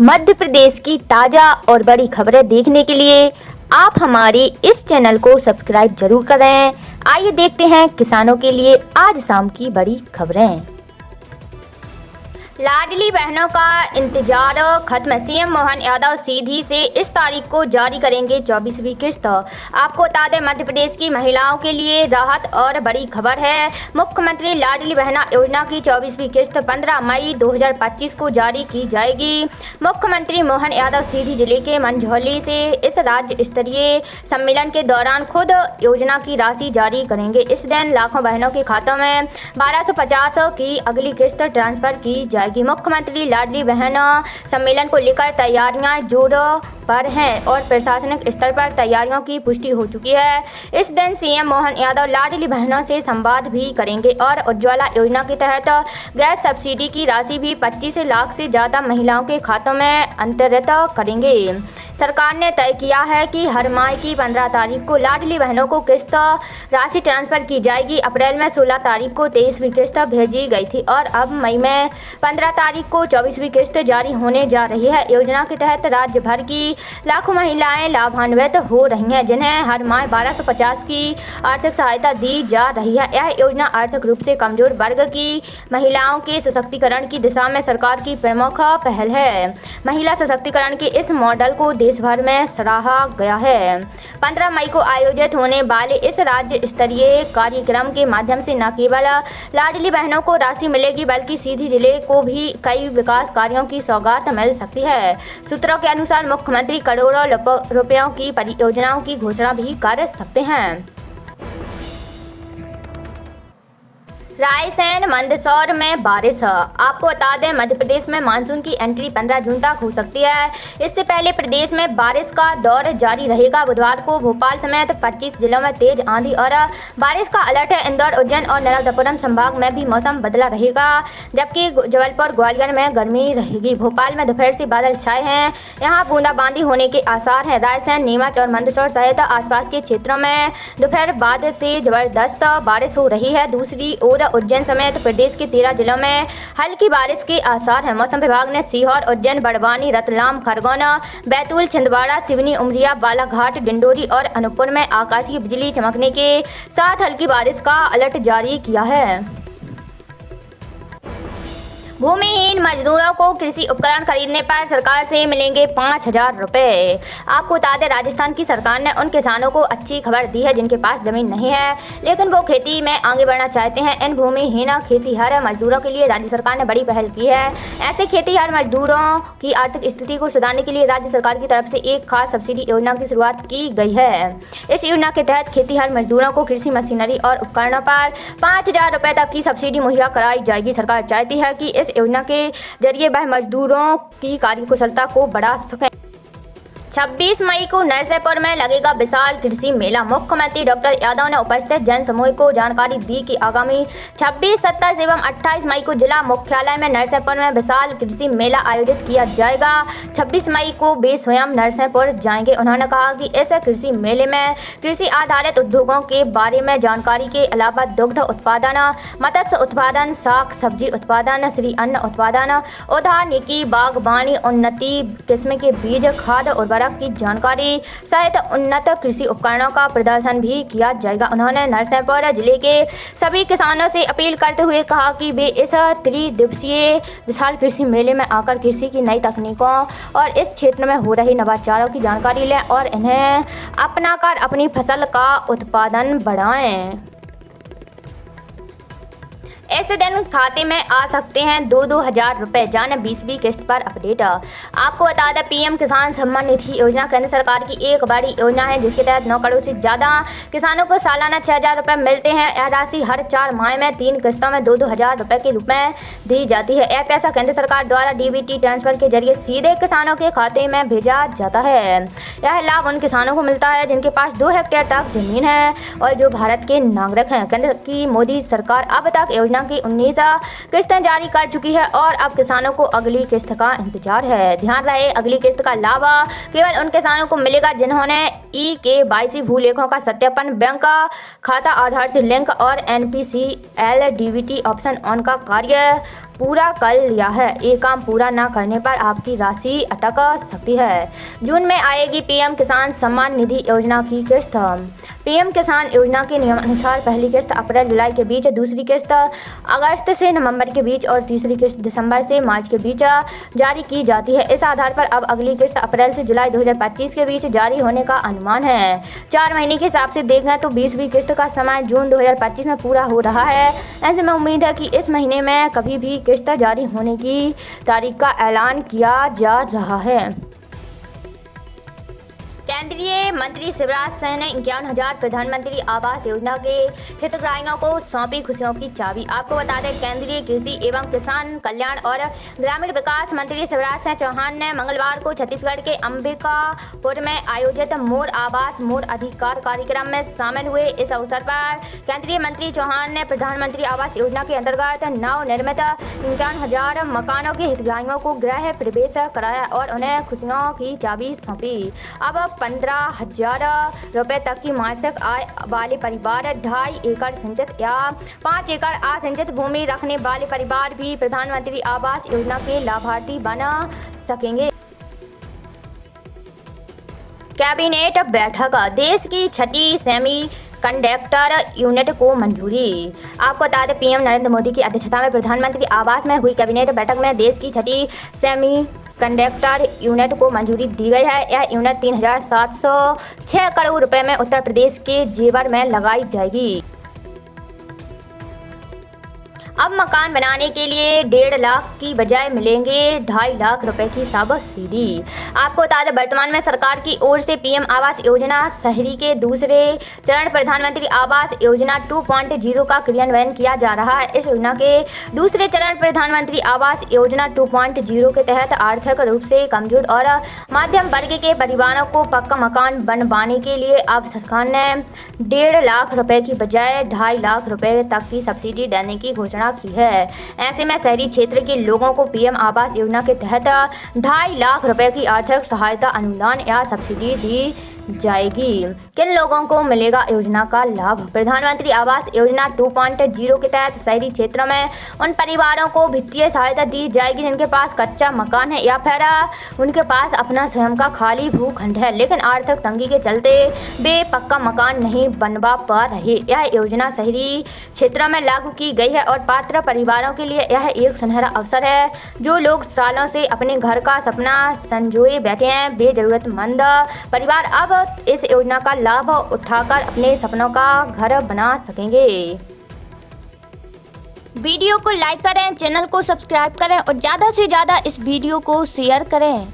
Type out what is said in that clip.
मध्य प्रदेश की ताज़ा और बड़ी खबरें देखने के लिए आप हमारे इस चैनल को सब्सक्राइब जरूर करें। आइए देखते हैं किसानों के लिए आज शाम की बड़ी खबरें। लाडली बहनों का इंतजार खत्म। सीएम मोहन यादव सीधी से इस तारीख को जारी करेंगे 24वीं किस्त। आपको बता दें, मध्य प्रदेश की महिलाओं के लिए राहत और बड़ी खबर है। मुख्यमंत्री लाडली बहना योजना की 24वीं किस्त 15 मई 2025 को जारी की जाएगी। मुख्यमंत्री मोहन यादव सीधी जिले के मंझौली से इस राज्य स्तरीय सम्मेलन के दौरान खुद योजना की राशि जारी करेंगे। इस दिन लाखों बहनों के खातों में 1250 की अगली किस्त ट्रांसफर की जाएगी। मुख्यमंत्री लाडली बहन सम्मेलन को लेकर तैयारियां जोरों पर हैं और प्रशासनिक स्तर पर तैयारियों की पुष्टि हो चुकी है। इस दिन सीएम मोहन यादव लाडली बहनों से संवाद भी करेंगे और उज्ज्वला योजना के तहत गैस सब्सिडी की राशि भी 25 लाख से ज़्यादा महिलाओं के खातों में अंतरित करेंगे। सरकार ने तय किया है कि हर माह की 15 तारीख को लाडली बहनों को किस्त राशि ट्रांसफर की जाएगी। अप्रैल में 16 तारीख को 23वीं किस्त भेजी गई थी और अब मई में 15 तारीख को 24वीं किस्त जारी होने जा रही है। योजना के तहत राज्य भर की लाखों महिलाएं लाभान्वित हो रही हैं, जिन्हें हर माह 1250 की आर्थिक सहायता दी जा रही है। यह योजना आर्थिक रूप से कमजोर वर्ग की महिलाओं के सशक्तिकरण की दिशा में सरकार की प्रमुख पहल है। महिला सशक्तिकरण के इस मॉडल को देश भर में सराहा गया है। 15 मई को आयोजित होने वाले इस राज्य स्तरीय कार्यक्रम के माध्यम से न केवल लाडली बहनों को राशि मिलेगी, बल्कि सीधी जिले को भी कई विकास कार्यों की सौगात मिल सकती है। सूत्रों के अनुसार मुख्यमंत्री करोड़ों रुपयों की परियोजनाओं की घोषणा भी कर सकते हैं। रायसेन मंदसौर में बारिश। आपको बता दें, मध्य प्रदेश में मानसून की एंट्री 15 जून तक हो सकती है। इससे पहले प्रदेश में बारिश का दौर जारी रहेगा। बुधवार को भोपाल समेत 25 जिलों में तेज आंधी और बारिश का अलर्ट है। इंदौर, उज्जैन और नर्मदापुरम संभाग में भी मौसम बदला रहेगा, जबकि जबलपुर, ग्वालियर में गर्मी रहेगी। भोपाल में दोपहर से बादल छाए हैं, यहाँ बूंदाबांदी होने के आसार हैं। रायसेन, नीमच और मंदसौर सहित आसपास के क्षेत्रों में दोपहर बाद से जबरदस्त बारिश हो रही है। दूसरी ओर उज्जैन समेत प्रदेश के 13 जिलों में हल्की बारिश के आसार हैं। मौसम विभाग ने सीहोर, उज्जैन, बड़वानी, रतलाम, खरगोन, बैतूल, छिंदवाड़ा, सिवनी, उमरिया, बालाघाट, डिंडोरी और अनूपपुर में आकाशीय बिजली चमकने के साथ हल्की बारिश का अलर्ट जारी किया है। भूमिहीन मजदूरों को कृषि उपकरण खरीदने पर सरकार से मिलेंगे 5000 रुपये। आपको बता दें, राजस्थान की सरकार ने उन किसानों को अच्छी खबर दी है जिनके पास जमीन नहीं है लेकिन वो खेती में आगे बढ़ना चाहते हैं। इन भूमिहीन खेतीहर मजदूरों के लिए राज्य सरकार ने बड़ी पहल की है। ऐसे खेतीहर मजदूरों की आर्थिक स्थिति को सुधारने के लिए राज्य सरकार की तरफ से एक खास सब्सिडी योजना की शुरुआत की गई है। इस योजना के तहत खेतीहर मजदूरों को कृषि मशीनरी और उपकरणों पर 5000 रुपये तक की सब्सिडी मुहैया कराई जाएगी। सरकार चाहती है कि इस योजना के जरिए वह मजदूरों की कार्यकुशलता को बढ़ा सकें। 26 मई को नरसिंहपुर में लगेगा विशाल कृषि मेला। मुख्यमंत्री डॉक्टर यादव ने उपस्थित जन समूह को जानकारी दी कि आगामी 26, 27 एवं 28 मई को जिला मुख्यालय में नरसिंहपुर में विशाल कृषि मेला आयोजित किया जाएगा। 26 मई को वे स्वयं नरसिंहपुर जाएंगे। उन्होंने कहा कि इस कृषि मेले में कृषि आधारित उद्योगों के बारे में जानकारी के अलावा दुग्ध उत्पादन, मत्स्य उत्पादन, साग सब्जी उत्पादन, श्री अन्न उत्पादन, उद्यानिकी, बागवानी, उन्नति किस्म के बीज, खाद उर्वरक की जानकारी सहित उन्नत कृषि उपकरणों का प्रदर्शन भी किया जाएगा। उन्होंने नरसिंहपुर जिले के सभी किसानों से अपील करते हुए कहा कि वे इस त्रिदिवसीय विशाल कृषि मेले में आकर कृषि की नई तकनीकों और इस क्षेत्र में हो रही नवाचारों की जानकारी लें और इन्हें अपनाकर अपनी फसल का उत्पादन बढ़ाएं। ऐसे दिन खाते में आ सकते हैं 2-2 हज़ार रुपये। जाने 20वीं किस्त पर अपडेट। आपको बता दें, पीएम किसान सम्मान निधि योजना केंद्र सरकार की एक बड़ी योजना है जिसके तहत 9 करोड़ से ज़्यादा किसानों को सालाना 6000 रुपये मिलते हैं। यह राशि हर 4 माह में 3 किस्तों में 2-2 हज़ार रुपये के रूप में दी जाती है। यह पैसा केंद्र सरकार द्वारा डीबीटी ट्रांसफर के जरिए सीधे किसानों के खाते में भेजा जाता है। यह लाभ उन किसानों को मिलता है जिनके पास 2 हेक्टेयर तक जमीन है और जो भारत के नागरिक हैं। केंद्र की मोदी सरकार अब तक योजना की 19 किस्तें जारी कर चुकी है और अब किसानों को अगली किस्त का इंतजार है। ध्यान रहे, अगली किस्त का लाभ केवल उन किसानों को मिलेगा जिन्होंने ई-KYC भूलेखों का सत्यापन, बैंक खाता आधार से लिंक और NPCL DBT ऑप्शन ऑन का कार्य पूरा कर लिया है। ये काम पूरा न करने पर आपकी राशि अटक सकती है। जून में आएगी पीएम किसान सम्मान निधि योजना की किस्त। पीएम किसान योजना के नियमानुसार पहली किस्त अप्रैल जुलाई के बीच, दूसरी किस्त अगस्त से नवंबर के बीच और तीसरी किस्त दिसंबर से मार्च के बीच जारी की जाती है। इस आधार पर अब अगली किस्त अप्रैल से जुलाई 2025 के बीच जारी होने का अनुमान है। 4 महीने के हिसाब से देखें तो 20वीं किस्त का समय जून 2025 में पूरा हो रहा है। ऐसे में उम्मीद है कि इस महीने में कभी भी किस्त जारी होने की तारीख का ऐलान किया जा रहा है। केंद्रीय मंत्री शिवराज सिंह ने 51,000 प्रधानमंत्री आवास योजना के हितग्राहियों को सौंपी खुशियों की चाबी। आपको बता दें, केंद्रीय कृषि एवं किसान कल्याण और ग्रामीण विकास मंत्री शिवराज सिंह चौहान ने मंगलवार को छत्तीसगढ़ के अंबिकापुर में आयोजित मोर आवास मोर अधिकार कार्यक्रम में शामिल हुए। इस अवसर पर केंद्रीय मंत्री चौहान ने प्रधानमंत्री आवास योजना के अंतर्गत नवनिर्मित 51,000 मकानों के हितग्राहियों को गृह प्रवेश कराया और उन्हें खुशियों की चाबी सौंपी। अब 15,000 रुपये तक की मासिक आय वाले परिवार, 2.5 एकड़ सिंचित या 5 एकड़ असिंचित भूमि रखने वाले परिवार भी प्रधानमंत्री आवास योजना के लाभार्थी बन सकेंगे। कैबिनेट बैठक, देश की छठी सेमी कंडक्टर यूनिट को मंजूरी। आपको बता दें, पीएम नरेंद्र मोदी की अध्यक्षता में प्रधानमंत्री आवास में हुई कैबिनेट बैठक में देश की छठी सेमी कंडक्टर यूनिट को मंजूरी दी गई है। यह यूनिट 3,706 करोड़ रुपए में उत्तर प्रदेश के जेवर में लगाई जाएगी। अब मकान बनाने के लिए 1.5 लाख की बजाय मिलेंगे 2.5 लाख रुपए की सब्सिडी। आपको बता दें, वर्तमान में सरकार की ओर से पीएम आवास योजना शहरी के दूसरे चरण प्रधानमंत्री आवास योजना 2.0 का क्रियान्वयन किया जा रहा है। इस योजना के दूसरे चरण प्रधानमंत्री आवास योजना 2.0 के तहत आर्थिक रूप से कमजोर और मध्यम वर्ग के परिवारों को पक्का मकान बनवाने के लिए अब सरकार ने 1.5 लाख रुपए की बजाय 2.5 लाख रुपए तक की सब्सिडी देने की घोषणा की है। ऐसे में शहरी क्षेत्र के लोगों को पीएम आवास योजना के तहत 2.5 लाख रुपए की आर्थिक सहायता, अनुदान या सब्सिडी दी जाएगी। किन लोगों को मिलेगा योजना का लाभ? प्रधानमंत्री आवास योजना 2.0 के तहत शहरी क्षेत्रों में उन परिवारों को वित्तीय सहायता दी जाएगी जिनके पास कच्चा मकान है या फिर उनके पास अपना स्वयं का खाली भूखंड है, लेकिन आर्थिक तंगी के चलते वे पक्का मकान नहीं बनवा पा रहे। यह योजना शहरी क्षेत्रों में लागू की गई है और पात्र परिवारों के लिए यह एक सुनहरा अवसर है। जो लोग सालों से अपने घर का सपना संजोए बैठे हैं, वे जरूरतमंद परिवार अब इस योजना का लाभ उठाकर अपने सपनों का घर बना सकेंगे। वीडियो को लाइक करें, चैनल को सब्सक्राइब करें और ज़्यादा से ज़्यादा इस वीडियो को शेयर करें।